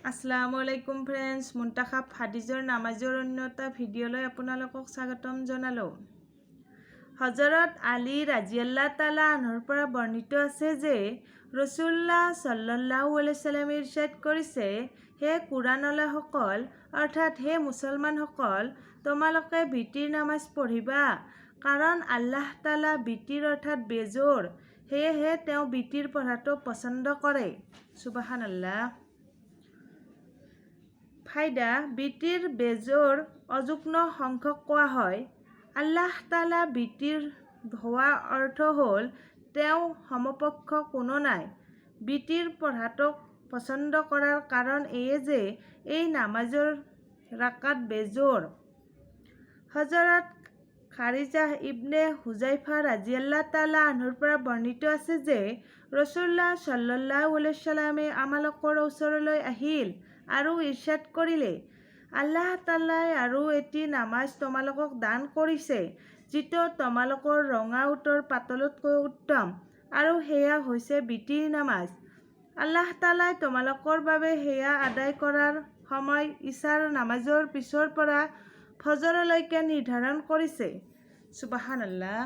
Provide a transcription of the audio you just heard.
আসসালামু আলাইকুম ফ্ৰেণ্ডছ, মুন্তাখাব হাদিজৰ নামাজৰ অন্য এটা ভিডিঅ'লৈ আপোনালোকক স্বাগতম জনালোঁ। হজৰত আলী ৰাজিয়াল্লাহ তাআলা আনহুৰ পৰা বৰ্ণিত আছে যে ৰাসূলুল্লাহ সাল্লাল্লাহু আলাইহি ওয়াসাল্লামে ইৰশাদ কৰিছে, হে কুৰাণৱালাসকল অৰ্থাৎ হে মুছলমানসকল, তোমালোকে বিতিৰ নামাজ পঢ়িবা, কাৰণ আল্লাহ তাআলা বিতিৰ অৰ্থাৎ বেজোৰ, সেয়েহে তেওঁ বিতিৰ পঢ়াটো পচন্দ কৰে। সুবহানাল্লাহ। ফাইদা: বিতিৰ বেজোৰ অযুগ্ম সংখ্যক কোৱা হয়। আল্লাহ তাআলা বিতিৰ হোৱা অৰ্থ হ'ল তেওঁ সমপক্ষ কোনো নাই। বিতিৰ পঢ়াটোক পচন্দ কৰাৰ কাৰণ এয়ে যে এই নামাজৰ ৰাকাত বেজোৰ। হজৰত খাৰিজাহ ইবনে হুজাইফা ৰাজিয়াল্লাহ তাআলা আনহুৰ পৰা বৰ্ণিত আছে যে ৰাসূলুল্লাহ সাল্লাল্লাহু আলাইহি ওয়াসাল্লামে আমালোকৰ ওচৰলৈ আহিল আৰু ইৰশাদ কৰিলে, আল্লাহ তাআলাই আৰু এটি নামাজ তোমালোকক দান কৰিছে যিটো তোমালোকৰ ৰঙা উটৰ পাতলতকৈ উত্তম, আৰু সেয়া হৈছে বিতিৰ নামাজ। আল্লাহ তাআলাই তোমালোকৰ বাবে সেয়া আদায় কৰাৰ সময় ইশাৰ নামাজৰ পিছৰ পৰা ফজৰলৈকে নিৰ্ধাৰণ কৰিছে। সুবহানাল্লাহ।